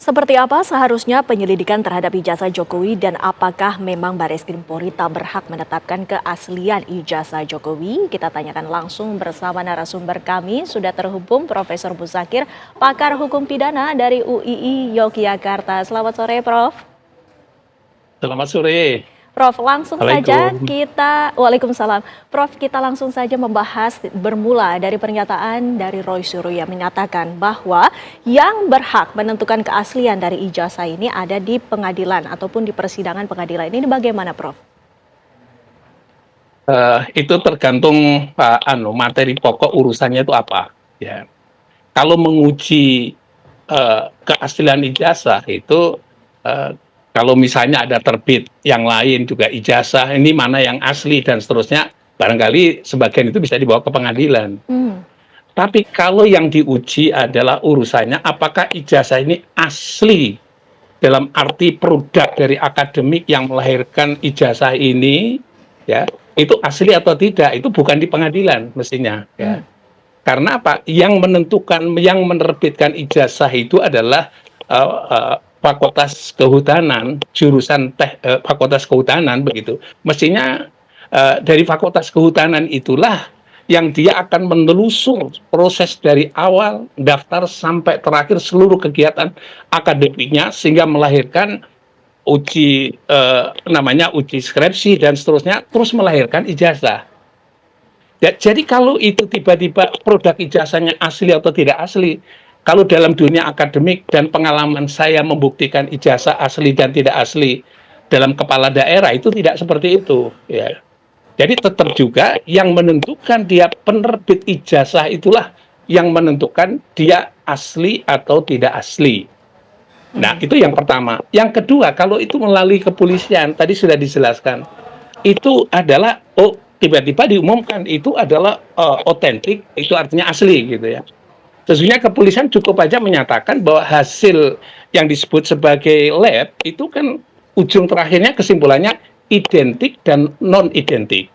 Seperti apa seharusnya penyelidikan terhadap ijazah Jokowi dan apakah memang Bareskrim Polri tak berhak menetapkan keaslian ijazah Jokowi? Kita tanyakan langsung bersama narasumber kami. Sudah terhubung Profesor Muzakir, pakar hukum pidana dari UII Yogyakarta. Selamat sore, Prof. Selamat sore. Prof, langsung saja Assalamualaikum. Waalaikumsalam. Prof, kita langsung saja membahas bermula dari pernyataan dari Roy Suryo yang menyatakan bahwa yang berhak menentukan keaslian dari ijazah ini ada di pengadilan ataupun di persidangan pengadilan. Ini bagaimana, Prof? Itu tergantung materi pokok urusannya itu apa. Ya, kalau menguji keaslian ijazah itu kalau misalnya ada terbit yang lain juga ijazah, ini mana yang asli dan seterusnya, barangkali sebagian itu bisa dibawa ke pengadilan. Tapi kalau yang diuji adalah urusannya apakah ijazah ini asli dalam arti produk dari akademik yang melahirkan ijazah ini, ya, itu asli atau tidak, itu bukan di pengadilan mestinya. Ya. Karena apa? Yang menentukan, yang menerbitkan ijazah itu adalah Fakultas Kehutanan, jurusan Fakultas Kehutanan begitu. Mestinya dari Fakultas Kehutanan itulah yang dia akan menelusur proses dari awal daftar sampai terakhir seluruh kegiatan akademiknya sehingga melahirkan uji uji skripsi dan seterusnya, terus melahirkan ijazah. Ya, jadi kalau itu tiba-tiba produk ijazahnya asli atau tidak asli, kalau dalam dunia akademik dan pengalaman saya membuktikan ijazah asli dan tidak asli dalam kepala daerah itu tidak seperti itu. Ya. Jadi tetap juga yang menentukan dia penerbit ijazah itulah yang menentukan dia asli atau tidak asli. Nah, itu yang pertama. Yang kedua, kalau itu melalui kepolisian, tadi sudah dijelaskan, itu adalah tiba-tiba diumumkan itu adalah otentik, itu artinya asli gitu ya. Sesungguhnya kepolisian cukup aja menyatakan bahwa hasil yang disebut sebagai lab itu kan ujung terakhirnya kesimpulannya identik dan non identik.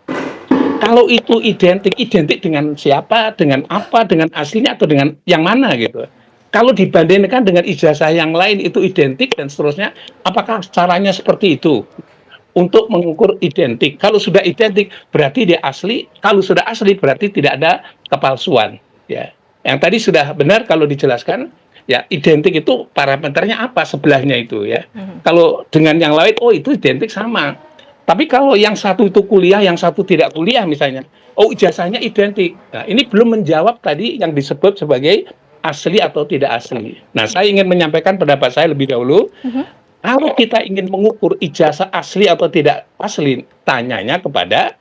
Kalau itu identik dengan siapa, dengan apa, dengan aslinya atau dengan yang mana gitu. Kalau dibandingkan dengan ijazah yang lain itu identik dan seterusnya, apakah caranya seperti itu? Untuk mengukur identik. Kalau sudah identik berarti dia asli, kalau sudah asli berarti tidak ada kepalsuan. Ya. Yang tadi sudah benar kalau dijelaskan, ya identik itu parameternya apa sebelahnya itu ya. Kalau dengan yang lain, itu identik sama. Tapi kalau yang satu itu kuliah, yang satu tidak kuliah misalnya, ijazahnya identik. Nah, ini belum menjawab tadi yang disebut sebagai asli atau tidak asli. Nah, saya ingin menyampaikan pendapat saya lebih dahulu. Kalau kita ingin mengukur ijazah asli atau tidak asli, tanyanya kepada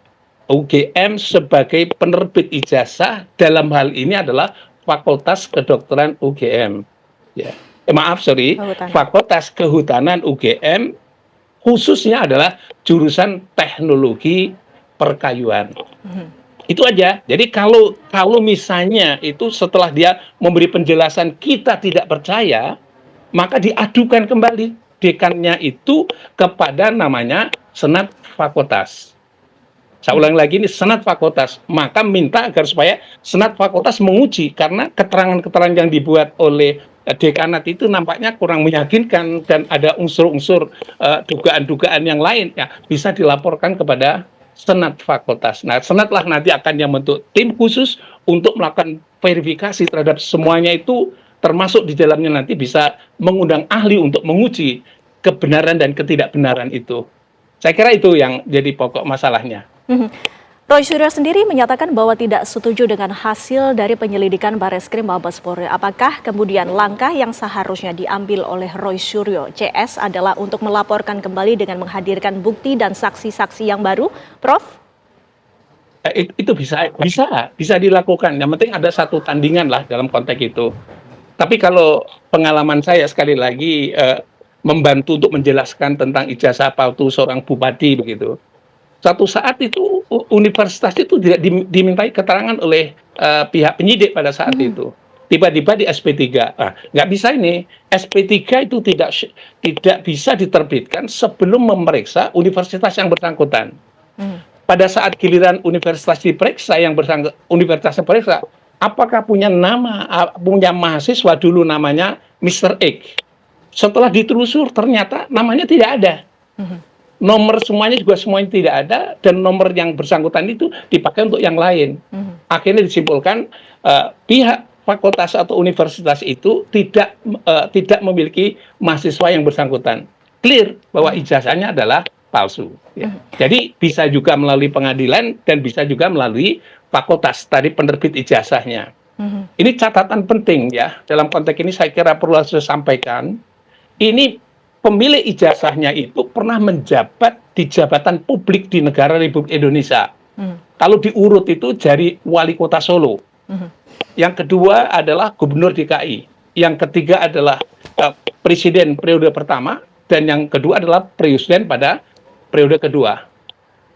UGM sebagai penerbit ijazah, dalam hal ini adalah Fakultas Kedokteran UGM. Ya. Fakultas Kehutanan UGM, khususnya adalah jurusan teknologi perkayuan. Itu aja. Jadi kalau misalnya itu setelah dia memberi penjelasan kita tidak percaya, maka diadukan kembali dekannya itu kepada namanya Senat Fakultas. Saya ulang lagi, ini Senat Fakultas. Maka minta agar supaya Senat Fakultas menguji, karena keterangan-keterangan yang dibuat oleh dekanat itu nampaknya kurang meyakinkan dan ada unsur-unsur dugaan-dugaan yang lain, ya bisa dilaporkan kepada Senat Fakultas. Nah, Senatlah nanti akan yang membentuk tim khusus untuk melakukan verifikasi terhadap semuanya itu, termasuk di dalamnya nanti bisa mengundang ahli untuk menguji kebenaran dan ketidakbenaran itu. Saya kira itu yang jadi pokok masalahnya. Roy Suryo sendiri menyatakan bahwa tidak setuju dengan hasil dari penyelidikan Bareskrim Mabes Polri. Apakah kemudian langkah yang seharusnya diambil oleh Roy Suryo CS adalah untuk melaporkan kembali dengan menghadirkan bukti dan saksi-saksi yang baru, Prof? Itu bisa dilakukan. Yang penting ada satu tandingan lah dalam konteks itu. Tapi kalau pengalaman saya sekali lagi membantu untuk menjelaskan tentang ijazah palsu seorang bupati begitu. Suatu saat itu universitas itu tidak dimintai keterangan oleh pihak penyidik pada saat itu. Tiba-tiba di SP3. Nah, nggak bisa ini. SP3 itu tidak bisa diterbitkan sebelum memeriksa universitas yang bersangkutan. Pada saat giliran universitas diperiksa, universitasnya periksa, apakah punya mahasiswa dulu namanya Mr. X. setelah ditelusur ternyata namanya tidak ada. Nomor semuanya tidak ada, dan nomor yang bersangkutan itu dipakai untuk yang lain. Akhirnya disimpulkan pihak fakultas atau universitas itu tidak memiliki mahasiswa yang bersangkutan. Clear bahwa ijazahnya adalah palsu. Ya. Jadi bisa juga melalui pengadilan dan bisa juga melalui fakultas tadi penerbit ijazahnya. Ini catatan penting ya, dalam konteks ini saya kira perlu saya sampaikan. Ini pemilik ijazahnya itu pernah menjabat di jabatan publik di negara Republik Indonesia. Kalau diurut itu dari wali kota Solo. Yang kedua adalah gubernur DKI. Yang ketiga adalah presiden periode pertama. Dan yang kedua adalah presiden pada periode kedua.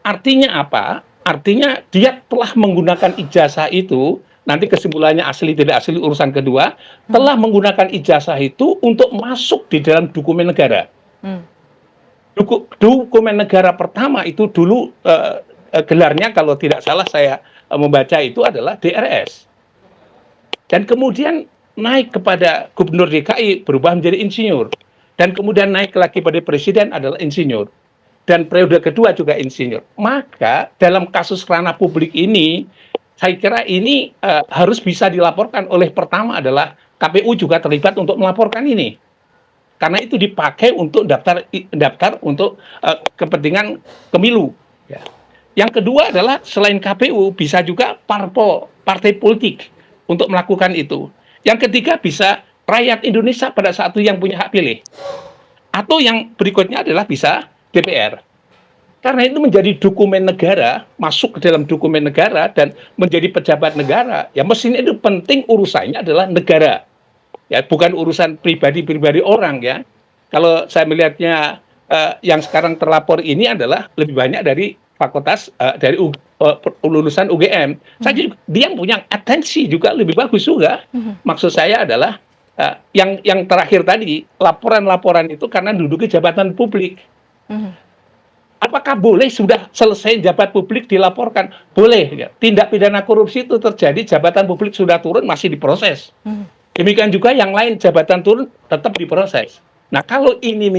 Artinya apa? Artinya dia telah menggunakan ijazah itu, nanti kesimpulannya asli tidak asli urusan kedua, telah menggunakan ijazah itu untuk masuk di dalam dokumen negara. Dokumen negara pertama itu dulu gelarnya kalau tidak salah saya membaca itu adalah DRS. Dan kemudian naik kepada gubernur DKI berubah menjadi insinyur. Dan kemudian naik lagi pada presiden adalah insinyur. Dan periode kedua juga insinyur. Maka dalam kasus ranah publik ini, saya kira ini harus bisa dilaporkan oleh pertama adalah KPU juga terlibat untuk melaporkan ini. Karena itu dipakai untuk daftar untuk kepentingan pemilu. Ya. Yang kedua adalah selain KPU bisa juga partai politik untuk melakukan itu. Yang ketiga bisa rakyat Indonesia pada saat itu yang punya hak pilih. Atau yang berikutnya adalah bisa DPR. Karena itu menjadi dokumen negara, masuk ke dalam dokumen negara dan menjadi pejabat negara. Ya mestinya itu penting urusannya adalah negara. Ya bukan urusan pribadi-pribadi orang ya. Kalau saya melihatnya yang sekarang terlapor ini adalah lebih banyak dari fakultas dari lulusan UGM. Saja dia punya atensi juga lebih bagus juga. Maksud saya adalah yang terakhir tadi, laporan-laporan itu karena duduk di jabatan publik. Apakah boleh sudah selesai jabat publik dilaporkan? Boleh. Ya. Tindak pidana korupsi itu terjadi, jabatan publik sudah turun, masih diproses. Demikian juga yang lain, jabatan turun, tetap diproses. Nah, kalau ini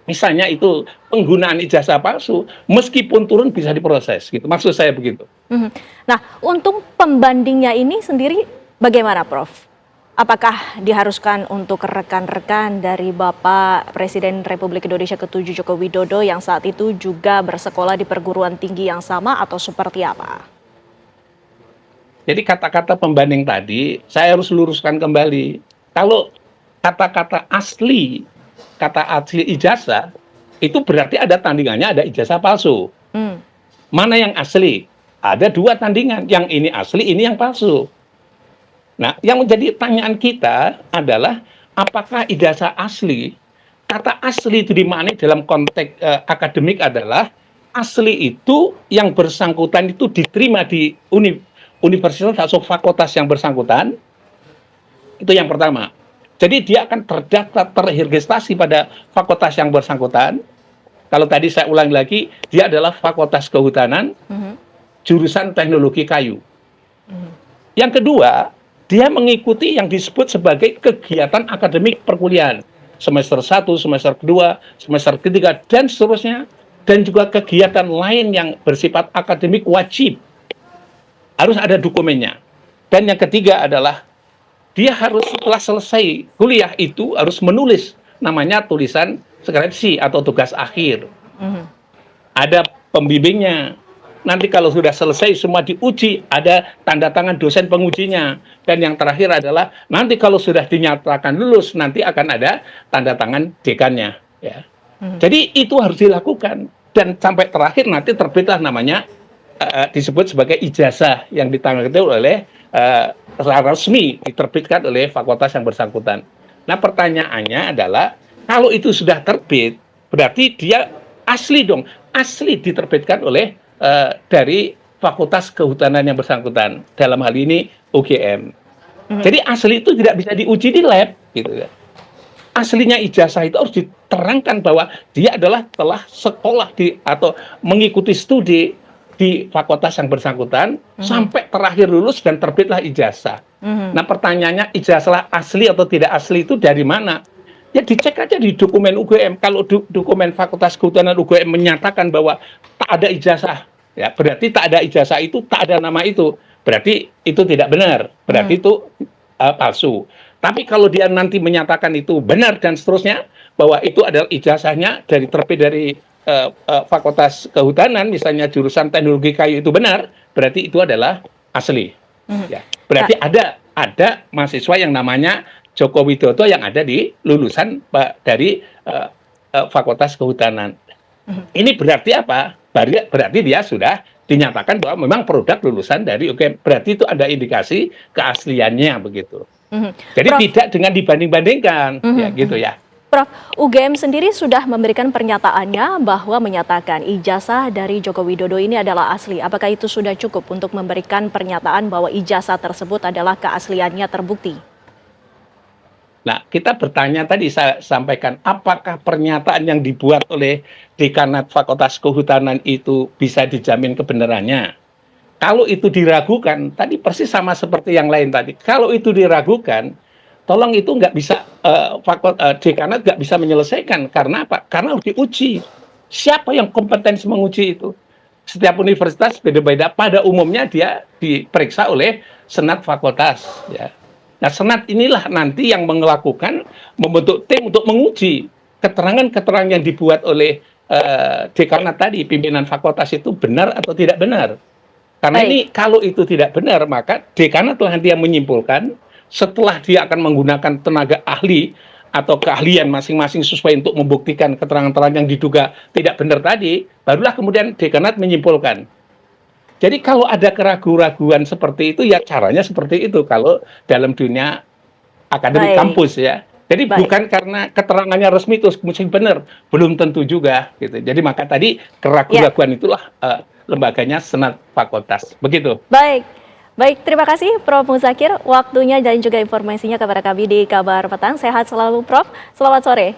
misalnya itu penggunaan ijazah palsu, meskipun turun bisa diproses. Gitu. Maksud saya begitu. Nah, untuk pembandingnya ini sendiri bagaimana, Prof? Apakah diharuskan untuk rekan-rekan dari Bapak Presiden Republik Indonesia ke-7 Joko Widodo yang saat itu juga bersekolah di perguruan tinggi yang sama atau seperti apa? Jadi kata-kata pembanding tadi saya harus luruskan kembali. Kalau kata-kata asli, kata asli ijazah, itu berarti ada tandingannya, ada ijazah palsu. Mana yang asli? Ada dua tandingan, yang ini asli, ini yang palsu. Nah, yang menjadi pertanyaan kita adalah apakah ijazah asli? Kata asli itu dimaknai dalam konteks akademik adalah asli itu yang bersangkutan itu diterima di universitas atau fakultas yang bersangkutan. Itu yang pertama. Jadi dia akan terdaftar terregistrasi pada fakultas yang bersangkutan. Kalau tadi saya ulangi lagi, dia adalah fakultas kehutanan, jurusan teknologi kayu. Yang kedua, dia mengikuti yang disebut sebagai kegiatan akademik perkuliahan. Semester 1, semester kedua, semester ketiga, dan seterusnya. Dan juga kegiatan lain yang bersifat akademik wajib. Harus ada dokumennya. Dan yang ketiga adalah, dia harus setelah selesai kuliah itu harus menulis namanya tulisan skripsi atau tugas akhir. Ada pembimbingnya. Nanti kalau sudah selesai semua diuji, ada tanda tangan dosen pengujinya. Dan yang terakhir adalah nanti kalau sudah dinyatakan lulus, nanti akan ada tanda tangan dekannya. Ya. Jadi itu harus dilakukan. Dan sampai terakhir nanti terbitlah namanya disebut sebagai ijazah yang ditangani oleh secara resmi diterbitkan oleh fakultas yang bersangkutan. Nah pertanyaannya adalah kalau itu sudah terbit, berarti dia asli dong, asli diterbitkan oleh dari fakultas kehutanan yang bersangkutan, dalam hal ini UGM. Jadi asli itu tidak bisa diuji di lab, gitu ya. Aslinya ijazah itu harus diterangkan bahwa dia adalah telah sekolah atau mengikuti studi di fakultas yang bersangkutan sampai terakhir lulus dan terbitlah ijazah. Nah pertanyaannya ijazah asli atau tidak asli itu dari mana? Ya dicek aja di dokumen UGM. Kalau dokumen Fakultas Kehutanan UGM menyatakan bahwa tak ada ijazah, ya berarti tak ada ijazah itu tak ada nama itu. Berarti itu tidak benar. Berarti itu palsu. Tapi kalau dia nanti menyatakan itu benar dan seterusnya, bahwa itu adalah ijazahnya terbit dari Fakultas Kehutanan, misalnya jurusan teknologi kayu itu benar, berarti itu adalah asli. Ya, berarti ada mahasiswa yang namanya Joko Widodo yang ada di lulusan dari Fakultas Kehutanan. Ini berarti apa? Berarti dia sudah dinyatakan bahwa memang produk lulusan dari UGM. Berarti itu ada indikasi keasliannya begitu. Jadi Prof, tidak dengan dibanding-bandingkan, ya gitu ya. Prof, UGM sendiri sudah memberikan pernyataannya bahwa menyatakan ijazah dari Joko Widodo ini adalah asli. Apakah itu sudah cukup untuk memberikan pernyataan bahwa ijazah tersebut adalah keasliannya terbukti? Nah, kita bertanya tadi, saya sampaikan, apakah pernyataan yang dibuat oleh Dekanat Fakultas Kehutanan itu bisa dijamin kebenarannya? Kalau itu diragukan, tadi persis sama seperti yang lain tadi. Kalau itu diragukan, tolong itu nggak bisa, Dekanat nggak bisa menyelesaikan. Karena apa? Karena harus diuji. Siapa yang kompetensi menguji itu? Setiap universitas beda-beda. Pada umumnya dia diperiksa oleh Senat Fakultas, ya. Nah, Senat inilah nanti yang melakukan, membentuk tim untuk menguji keterangan-keterangan yang dibuat oleh Dekanat tadi, pimpinan fakultas itu benar atau tidak benar. Karena ini kalau itu tidak benar, maka Dekanat lah nanti yang menyimpulkan setelah dia akan menggunakan tenaga ahli atau keahlian masing-masing sesuai untuk membuktikan keterangan-keterangan yang diduga tidak benar tadi, barulah kemudian Dekanat menyimpulkan. Jadi kalau ada keraguan-raguan seperti itu, ya caranya seperti itu kalau dalam dunia akademik kampus ya. Jadi bukan karena keterangannya resmi itu mesti benar, belum tentu juga gitu. Jadi maka tadi keraguan-raguan itulah lembaganya Senat Fakultas. Begitu. Baik, terima kasih Prof. Muzakir waktunya dan juga informasinya kepada kami di Kabar Petang. Sehat selalu Prof. Selamat sore.